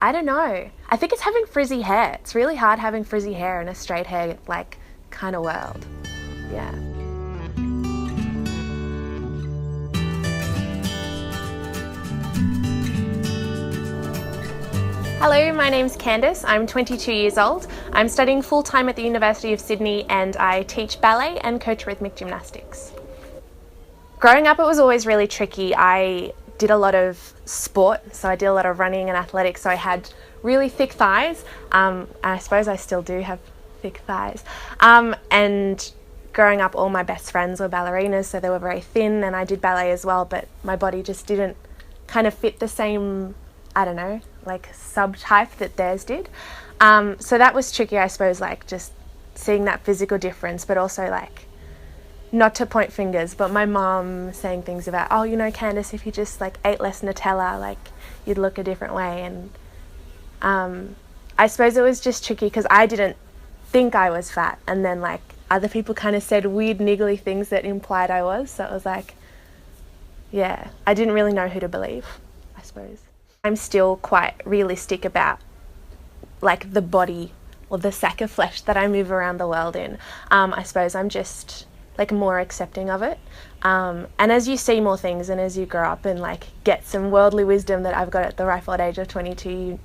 I don't know. I think it's having frizzy hair. It's really hard having frizzy hair in a straight hair, like, kind of world. Yeah. Hello, my name's Candice. I'm 22 years old. I'm studying full-time at the University of Sydney and I teach ballet and coach rhythmic gymnastics. Growing up, it was always really tricky. I did a lot of sport, so I did a lot of running and athletics, so I had really thick thighs. And I suppose I still do have thick thighs. And growing up, all my best friends were ballerinas, so they were very thin, and I did ballet as well, but my body just didn't kind of fit the same, I don't know, like subtype that theirs did. So that was tricky, I suppose, like just seeing that physical difference, but also like, not to point fingers, but my mum saying things about, oh, you know, Candice, if you just like ate less Nutella, like you'd look a different way. And I suppose it was just tricky because I didn't think I was fat, and then like other people kind of said weird niggly things that implied I was, so it was like, yeah, I didn't really know who to believe, I suppose. I'm still quite realistic about like the body or the sack of flesh that I move around the world in. I suppose I'm just like more accepting of it. And as you see more things and as you grow up and like get some worldly wisdom that I've got at the ripe old age of 22,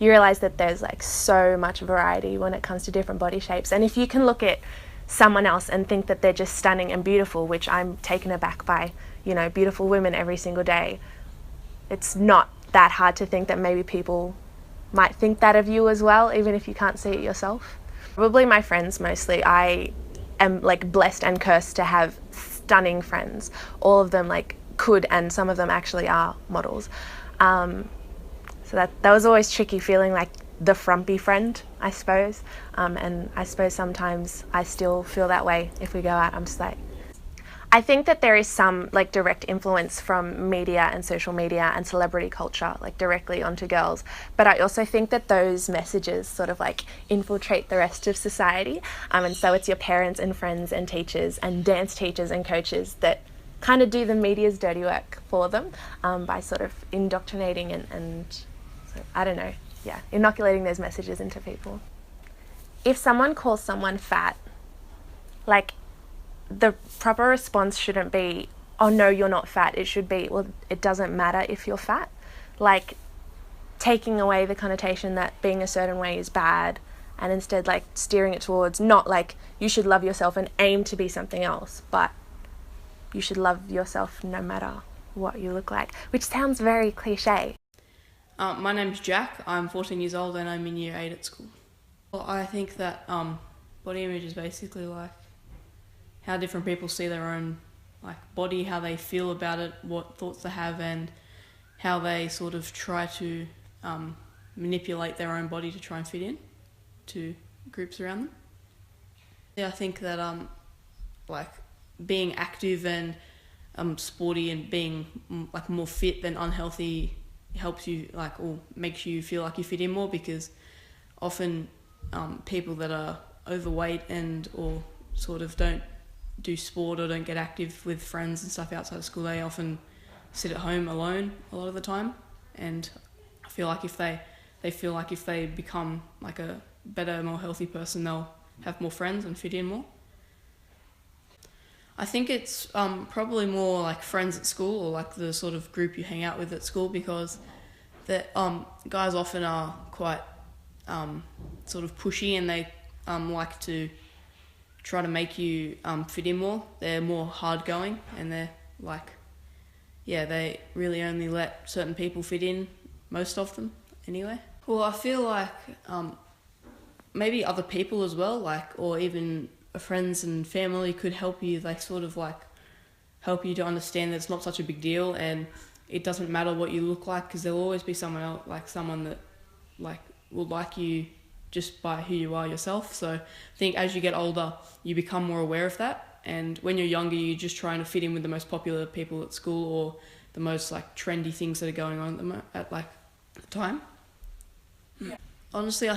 you realize that there's like so much variety when it comes to different body shapes. And if you can look at someone else and think that they're just stunning and beautiful, which I'm taken aback by, you know, beautiful women every single day, it's not that hard to think that maybe people might think that of you as well, even if you can't see it yourself. Probably my friends mostly. I am like blessed and cursed to have stunning friends. All of them like could, and some of them actually are models. So that was always tricky, feeling like the frumpy friend, I suppose. And I suppose sometimes I still feel that way if we go out. I'm just like, I think that there is some like direct influence from media and social media and celebrity culture like directly onto girls, but I also think that those messages sort of like infiltrate the rest of society, and so it's your parents and friends and teachers and dance teachers and coaches that kind of do the media's dirty work for them, by sort of indoctrinating and so, I don't know, yeah, inoculating those messages into people. If someone calls someone fat, like, the proper response shouldn't be, oh no, you're not fat. It should be, well, it doesn't matter if you're fat. Like, taking away the connotation that being a certain way is bad, and instead like steering it towards not like you should love yourself and aim to be something else, but you should love yourself no matter what you look like, which sounds very cliche. My name's Jack. I'm 14 years old and I'm in year 8 at school. Well, I think that body image is basically like how different people see their own like body, how they feel about it, what thoughts they have, and how they sort of try to manipulate their own body to try and fit in to groups around them. Yeah, I think that like being active and sporty and being like more fit than unhealthy helps you like, or makes you feel like you fit in more, because often people that are overweight and or sort of don't do sport or don't get active with friends and stuff outside of school, they often sit at home alone a lot of the time, and I feel like if they feel like if they become like a better, more healthy person, they'll have more friends and fit in more. I think it's probably more like friends at school, or like the sort of group you hang out with at school, because the guys often are quite sort of pushy, and they like to try to make you fit in more. They're more hard going, and they're like, yeah, they really only let certain people fit in, most of them anyway. Well, I feel like maybe other people as well, like, or even friends and family could help you, like sort of like help you to understand that it's not such a big deal and it doesn't matter what you look like, because there'll always be someone else, like someone that like will like you just by who you are yourself. So I think as you get older, you become more aware of that. And when you're younger, you're just trying to fit in with the most popular people at school, or the most like trendy things that are going on at like the time. Yeah. Honestly, I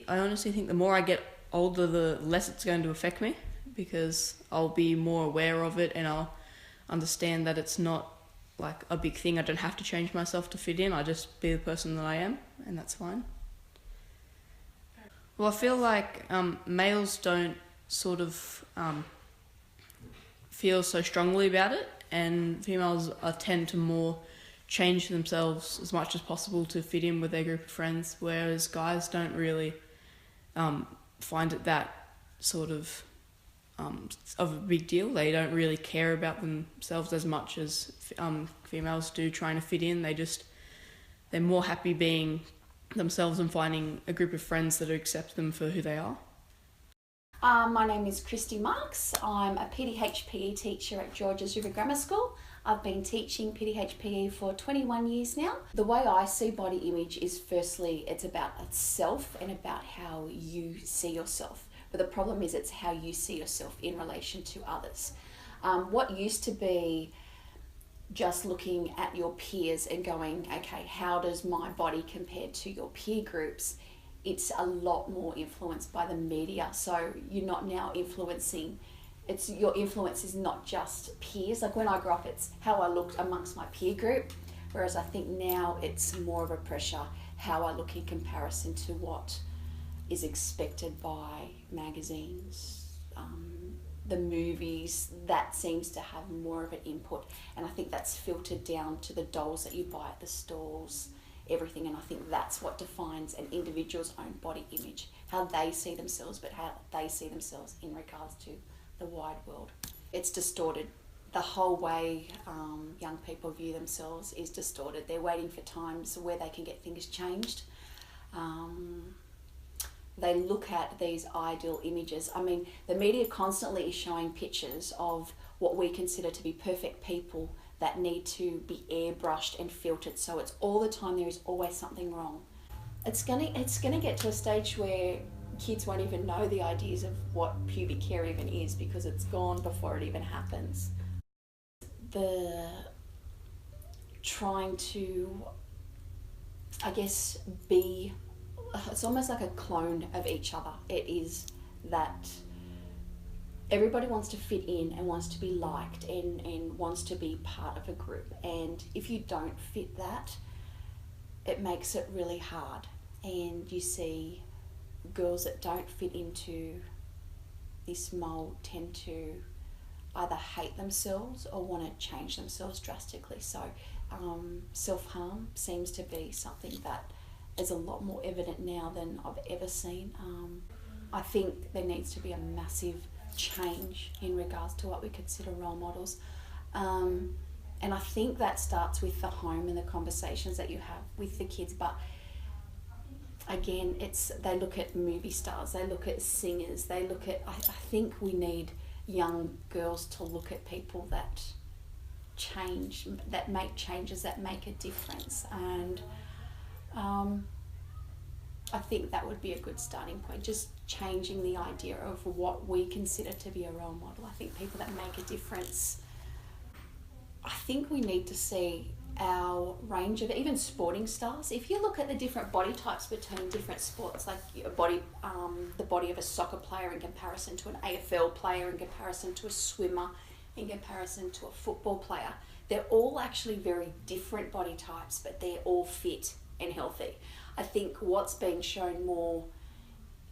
honestly think the more I get older, the less it's going to affect me, because I'll be more aware of it and I'll understand that it's not like a big thing. I don't have to change myself to fit in. I just be the person that I am, and that's fine. Well, I feel like males don't sort of feel so strongly about it, and females tend to more change themselves as much as possible to fit in with their group of friends, whereas guys don't really find it that sort of a big deal. They don't really care about themselves as much as females do trying to fit in. They're more happy being themselves and finding a group of friends that accept them for who they are. My name is Christy Marks. I'm a PDHPE teacher at Georges River Grammar School. I've been teaching PDHPE for 21 years now. The way I see body image is, firstly, it's about self and about how you see yourself. But the problem is it's how you see yourself in relation to others. What used to be just looking at your peers and going, okay, how does my body compare to your peer groups? It's a lot more influenced by the media. So you're not now influencing, your influence is not just peers. Like when I grew up, it's how I looked amongst my peer group. Whereas I think now it's more of a pressure, how I look in comparison to what is expected by magazines, the movies. That seems to have more of an input. And I think that's filtered down to the dolls that you buy at the stores, everything. And I think that's what defines an individual's own body image, how they see themselves, but how they see themselves in regards to the wide world. It's distorted. The whole way young people view themselves is distorted. They're waiting for times where they can get things changed. They look at these ideal images. I mean, the media constantly is showing pictures of what we consider to be perfect people that need to be airbrushed and filtered. So it's all the time, there is always something wrong. It's gonna get to a stage where kids won't even know the ideas of what pubic hair even is, because it's gone before it even happens. The trying to, I guess, be, it's almost like a clone of each other. It is that everybody wants to fit in and wants to be liked and wants to be part of a group. And if you don't fit that, it makes it really hard. And you see girls that don't fit into this mold tend to either hate themselves or want to change themselves drastically. So self-harm seems to be something that is a lot more evident now than I've ever seen. I think there needs to be a massive change in regards to what we consider role models. And I think that starts with the home and the conversations that you have with the kids. But again, they look at movie stars, they look at singers, they look at, I think we need young girls to look at people that change, that make changes, that make a difference. And I think that would be a good starting point, just changing the idea of what we consider to be a role model. I think people that make a difference, I think we need to see our range of even sporting stars. If you look at the different body types between different sports, like the body of a soccer player in comparison to an AFL player, in comparison to a swimmer, in comparison to a football player, they're all actually very different body types, but they're all fit and healthy. I think what's being shown more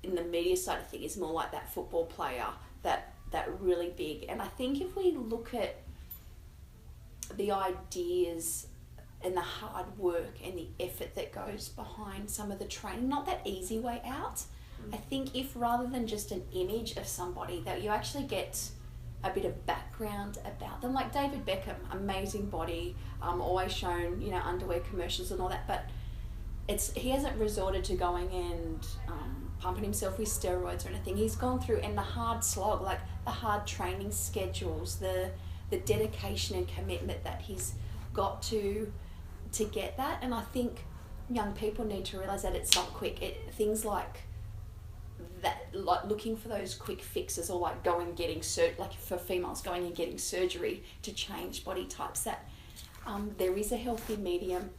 in the media side of things is more like that football player, that really big. And I think if we look at the ideas and the hard work and the effort that goes behind some of the training, not that easy way out. I think if rather than just an image of somebody, that you actually get a bit of background about them, like David Beckham, amazing body, always shown, underwear commercials and all that, but he hasn't resorted to going and pumping himself with steroids or anything. He's gone through, and the hard slog, like the hard training schedules, the dedication and commitment that he's got to get that. And I think young people need to realise that it's not quick. Things like that, like looking for those quick fixes, or like like for females going and getting surgery to change body types, that there is a healthy medium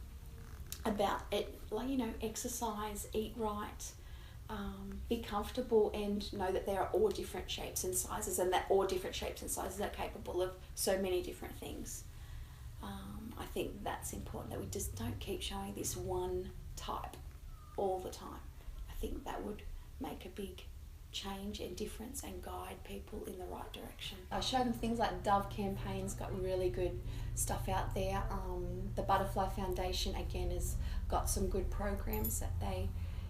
about it, like, exercise, eat right, be comfortable, and know that there are all different shapes and sizes, and that all different shapes and sizes are capable of so many different things. I think that's important, that we just don't keep showing this one type all the time. I think that would make a big change and difference and guide people in the right direction. I show them things like Dove campaigns, got really good stuff out there. The Butterfly Foundation again has got some good programs that they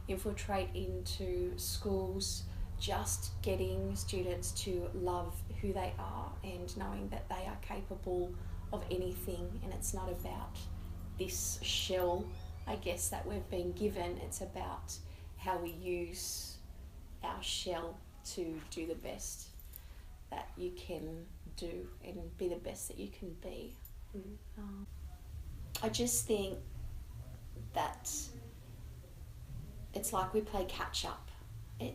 infiltrate into schools, just getting students to love who they are and knowing that they are capable of anything, and it's not about this shell, I guess, that we've been given. It's about how we use our shell to do the best that you can do and be the best that you can be. I just think that it's like we play catch up.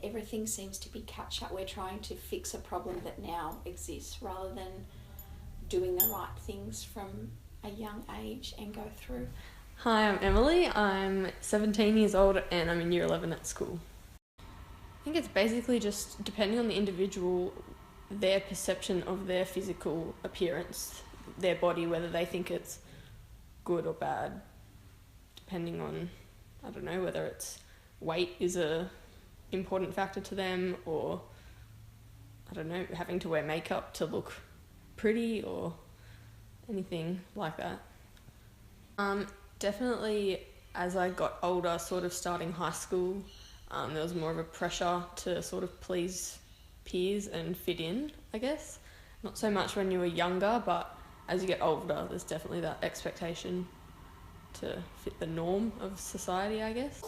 Everything seems to be catch up. We're trying to fix a problem that now exists rather than doing the right things from a young age and go through. Hi, I'm Emily. I'm 17 years old and I'm in year 11 at school. I think it's basically just depending on the individual, their perception of their physical appearance, their body, whether they think it's good or bad, depending on, I don't know, whether it's weight is a important factor to them, or I don't know, having to wear makeup to look pretty or anything like that. Definitely as I got older, sort of starting high school, there was more of a pressure to sort of please peers and fit in, I guess. Not so much when you were younger, but as you get older, there's definitely that expectation to fit the norm of society, I guess.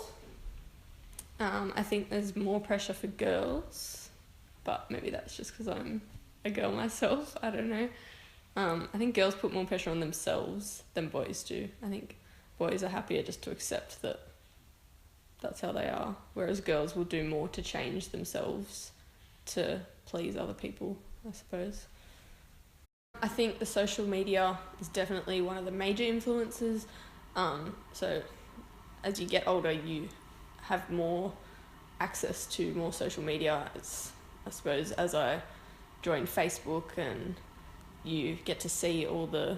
I think there's more pressure for girls, but maybe that's just because I'm a girl myself, I don't know. I think girls put more pressure on themselves than boys do. I think boys are happier just to accept that that's how they are, whereas girls will do more to change themselves to please other people, I suppose. I think the social media is definitely one of the major influences. So as you get older, you have more access to more social media. It's, I suppose, as I joined Facebook, and you get to see all the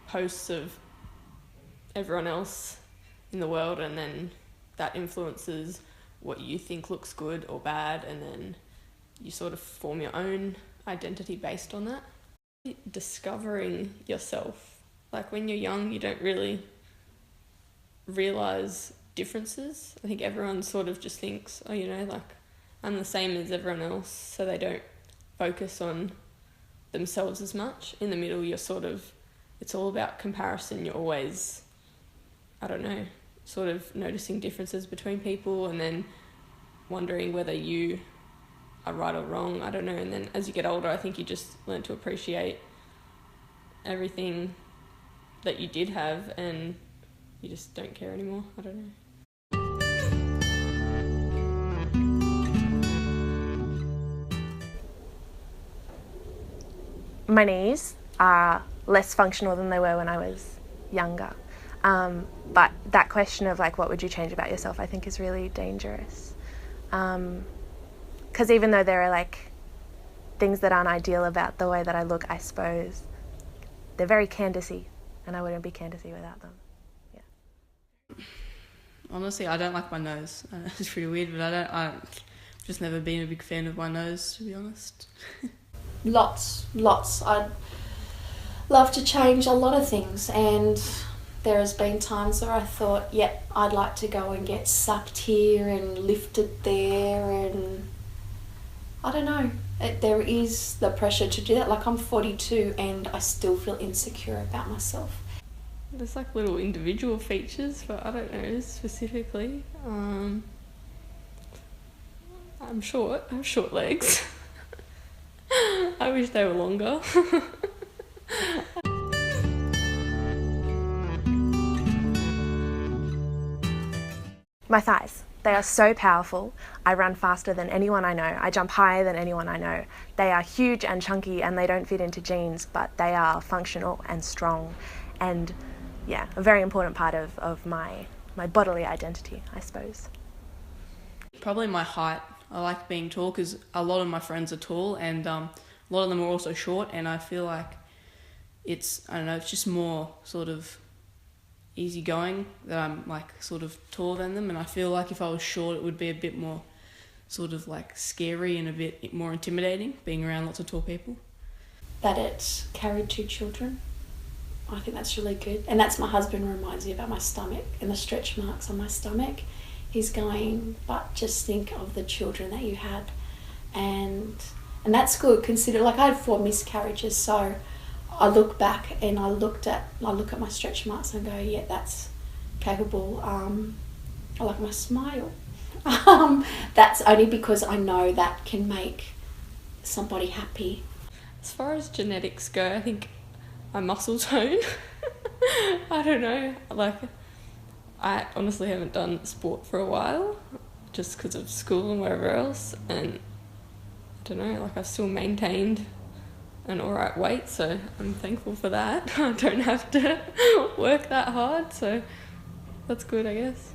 posts of everyone else in the world, and then that influences what you think looks good or bad, and then you sort of form your own identity based on that. Discovering yourself. Like when you're young, you don't really realise differences. I think everyone sort of just thinks, oh, you know, like I'm the same as everyone else, so they don't focus on themselves as much. In the middle, you're sort of, it's all about comparison. You're always, I don't know, sort of noticing differences between people and then wondering whether you are right or wrong, I don't know. And then as you get older, I think you just learn to appreciate everything that you did have, and you just don't care anymore, I don't know. My knees are less functional than they were when I was younger. But that question of like, what would you change about yourself, I think is really dangerous. Because even though there are like things that aren't ideal about the way that I look, I suppose they're very Candace-y, and I wouldn't be Candace-y without them. Yeah. Honestly, I don't like my nose. It's pretty weird, but I've just never been a big fan of my nose, to be honest. Lots. I'd love to change a lot of things, and there has been times where I thought, yep, I'd like to go and get sucked here and lifted there, and I don't know. There is the pressure to do that. Like, I'm 42 and I still feel insecure about myself. There's like little individual features, but I don't know specifically. I'm short. I have short legs. I wish they were longer. My thighs. They are so powerful. I run faster than anyone I know. I jump higher than anyone I know. They are huge and chunky, and they don't fit into jeans, but they are functional and strong, and yeah, a very important part of my bodily identity, I suppose. Probably my height. I like being tall because a lot of my friends are tall, and a lot of them are also short, and I feel like it's, I don't know, it's just more sort of easygoing that I'm like sort of taller than them, and I feel like if I was short it would be a bit more sort of like scary and a bit more intimidating being around lots of tall people. That it carried 2 children. I think that's really good. And that's my husband reminds me about my stomach and the stretch marks on my stomach. He's going, but just think of the children that you had. And that's good. Consider, like, I had 4 miscarriages, so I look back and I look at my stretch marks and go, yeah, that's capable. I like my smile. That's only because I know that can make somebody happy. As far as genetics go, I think my muscle tone, I don't know, like, I honestly haven't done sport for a while, just because of school and wherever else, and I don't know, like, I've still maintained an alright weight, so I'm thankful for that. I don't have to work that hard, so that's good, I guess.